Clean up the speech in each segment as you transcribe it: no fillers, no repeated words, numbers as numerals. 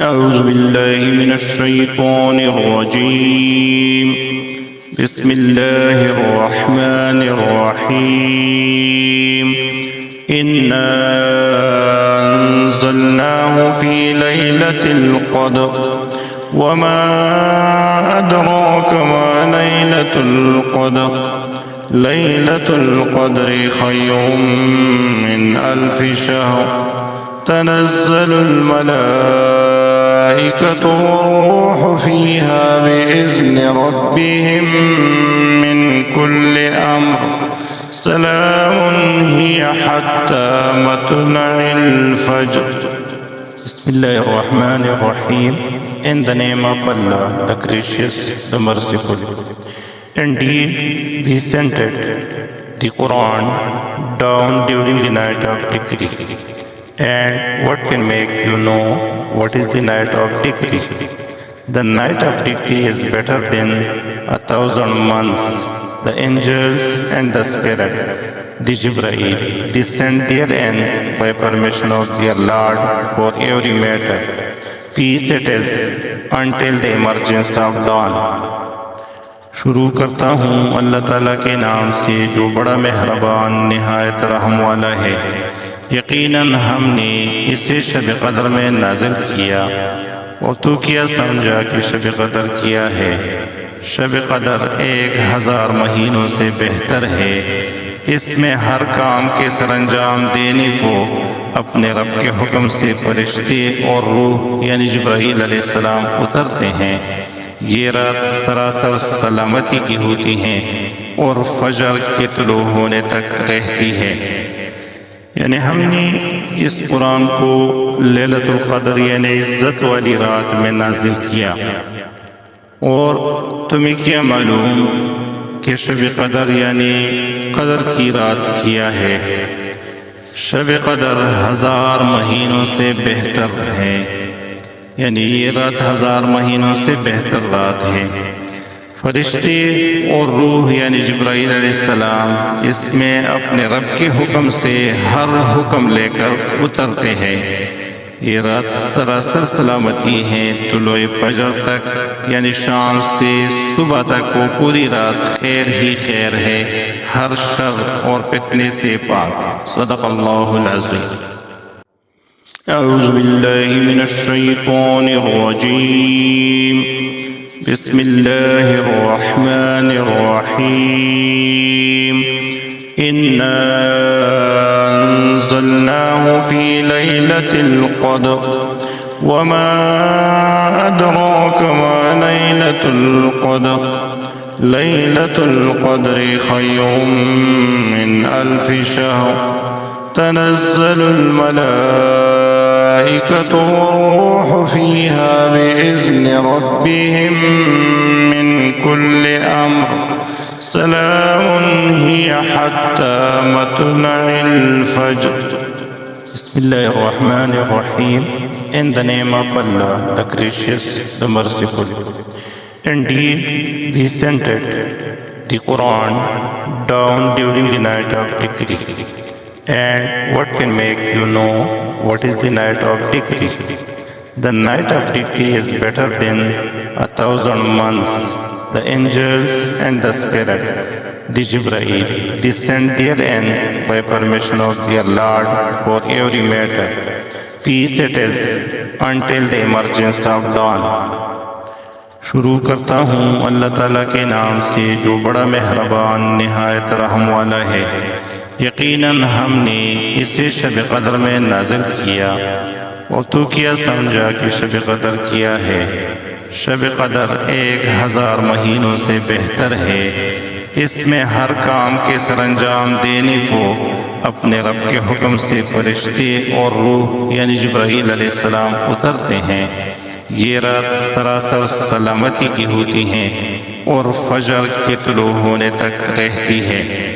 أعوذ بالله من الشيطان الرجيم. بسم الله الرحمن الرحيم. إنا أنزلناه في ليلة القدر وما أدراك ما ليلة القدر. ليلة القدر خير من 1000 شهر. تنزل الملائكة والروح فيها بإذن ربهم من كل أمر. سلام هي حتى مطلع الفجر. بسم الله الرحمن الرحيم. In the name of Allah, the gracious, the merciful. Indeed, we sent the Quran down during the night of decree. And what can make you know what is the night of decree? The night of decree is better than 1,000 months. The angels and the spirit, the Jibreel, descend therein by permission of their Lord for every matter. Peace it is until the emergence of dawn. شروع کرتا ہوں اللہ تعالیٰ کے نام سے جو بڑا مہربان نہایت رحم والا ہے۔ یقیناً ہم نے اسے شب قدر میں نازل کیا اور تو کیا سمجھا کہ شب قدر کیا ہے؟ شب قدر 1000 مہینوں سے بہتر ہے۔ اس میں ہر کام کے سرانجام دینے کو اپنے رب کے حکم سے فرشتے اور روح یعنی جبرائیل علیہ السلام اترتے ہیں۔ یہ رات سراسر سلامتی کی ہوتی ہیں اور فجر کے طلوع ہونے تک رہتی ہے۔ یعنی ہم نے اس قرآن کو لیلۃ القدر یعنی عزت والی رات میں نازل کیا۔ اور تمہیں کیا معلوم کہ شب قدر یعنی قدر کی رات کیا ہے؟ شب قدر 1000 مہینوں سے بہتر ہے، یعنی یہ رات 1000 مہینوں سے بہتر رات ہے۔ فرشتے اور روح یعنی جبرائیل علیہ السلام اس میں اپنے رب کے حکم سے ہر حکم لے کر اترتے ہیں۔ یہ رات سراسر سلامتی ہے، طلوع فجر تک یعنی شام سے صبح تک وہ پوری رات خیر ہی خیر ہے، ہر شر اور فتنے سے پاک۔ صدق اللہ العظیم۔ اعوذ باللہ من الشیطان الرجیم۔ بسم اللہ الرحمن الرحیم۔ انا انزلناه في ليلة القدر وما أدراك ما ليلة القدر. ليلة القدر خير من 1000 شهر. تنزل الملائكة والروح فيها بإذن ربهم من كل أمر. سلام هي حتى مطلع الفجر. بسم الله الرحمن الرحيم. In the name of Allah, the gracious, the merciful. Indeed, we sent the Quran down during the night of decree. And what can make you know what is the night of decree? The night of decree is better than 1,000 months. The angels and the spirit, the Jibreel, descend therein by permission of their Lord for every matter. Peace it is until the emergence of dawn. شروع کرتا ہوں اللہ تعالیٰ کے نام سے جو بڑا مہربان نہایت رحم والا ہے۔ یقیناً ہم نے اسے شب قدر میں نازل کیا اور تو کیا سمجھا کہ شب قدر کیا ہے؟ شب قدر 1000 مہینوں سے بہتر ہے۔ اس میں ہر کام کے سرانجام دینے کو اپنے رب کے حکم سے فرشتے اور روح یعنی جبرائیل علیہ السلام اترتے ہیں۔ یہ رات سراسر سلامتی کی ہوتی ہیں اور فجر کے طلوع ہونے تک رہتی ہے۔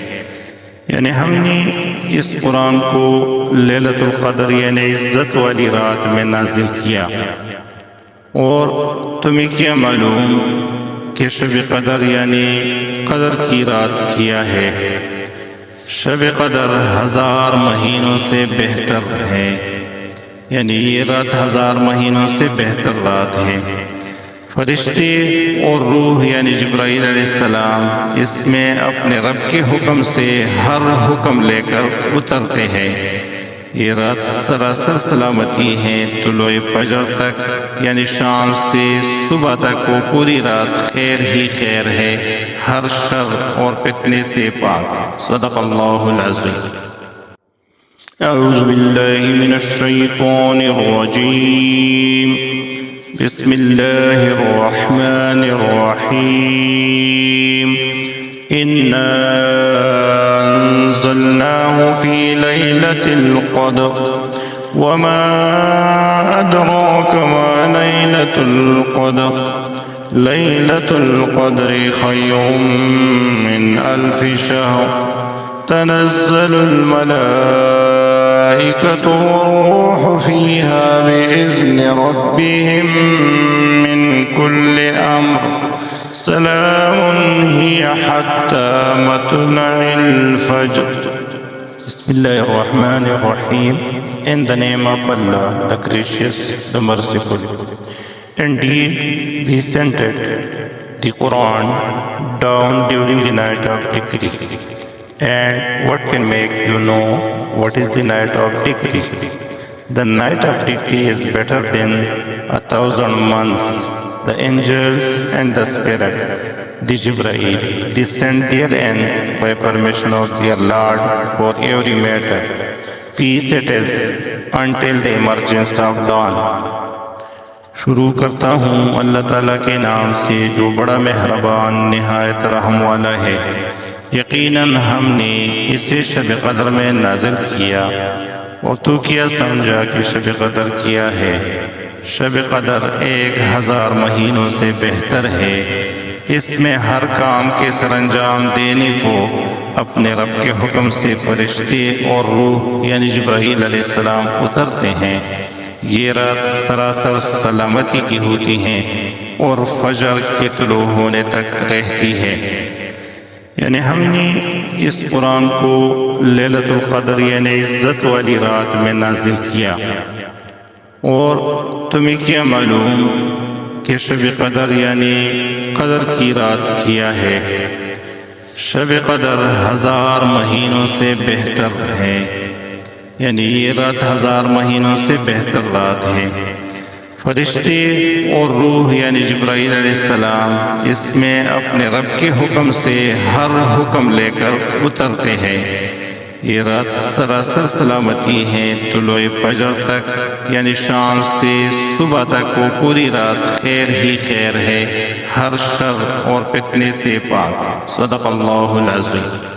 یعنی ہم نے اس قرآن کو لیلۃ القدر یعنی عزت والی رات میں نازل کیا۔ اور تمہیں کیا معلوم کہ شب قدر یعنی قدر کی رات کیا ہے؟ شب قدر 1000 مہینوں سے بہتر ہے، یعنی یہ رات 1000 مہینوں سے بہتر رات ہے۔ فرشتے اور روح یعنی جبرائیل علیہ السلام اس میں اپنے رب کے حکم سے ہر حکم لے کر اترتے ہیں۔ یہ رات سراسر سلامتی ہے، طلوع فجر تک یعنی شام سے صبح تک وہ پوری رات خیر ہی خیر ہے، ہر شر اور فتنے سے پاک۔ صدق اللہ العظیم۔ اعوذ باللہ من الشیطان الرجیم، بسم اللہ الرحمن الرحیم۔ انا انزلناه في ليلة القدر وما أدراك ما ليلة القدر ليلة القدر خير من 1000 شهر تنزل الملائكة والروح فيها بإذن ربهم من كل أمر سلام هي حتى مطلع الفجر۔ بسم الله الرحمن الرحيم. In the name of Allah, the gracious, the merciful. Indeed, we sent the Quran down during the night of decree. And what can make you know what is the night of decree? The night of decree is better than 1,000 months. The angels and the spirit, the Jibreel, descend therein by permission of their Lord for every matter. Peace it is until the emergence of dawn. شروع کرتا ہوں اللہ تعالیٰ کے نام سے جو بڑا مہربان نہایت رحم والا ہے۔ یقیناً ہم نے اسے شب قدر میں نازل کیا، اور تو کیا سمجھا کہ شب قدر کیا ہے؟ شب قدر 1000 مہینوں سے بہتر ہے۔ اس میں ہر کام کے سر انجام دینے کو اپنے رب کے حکم سے فرشتے اور روح یعنی جبرائیل علیہ السلام اترتے ہیں۔ یہ رات سراسر سلامتی کی ہوتی ہیں اور فجر کے طلوع ہونے تک رہتی ہے۔ یعنی ہم نے اس قرآن کو لیلۃ القدر یعنی عزت والی رات میں نازل کیا، اور تمہیں کیا معلوم کہ شب قدر یعنی قدر کی رات کیا ہے؟ شب قدر 1000 مہینوں سے بہتر ہے، یعنی یہ رات 1000 مہینوں سے بہتر رات ہے۔ فرشتے اور روح یعنی جبرائیل علیہ السلام اس میں اپنے رب کے حکم سے ہر حکم لے کر اترتے ہیں۔ یہ رات سراسر سلامتی ہے، طلوع فجر تک یعنی شام سے صبح تک وہ پوری رات خیر ہی خیر ہے، ہر شر اور فتنے سے پاک۔ صدق اللہ العظیم۔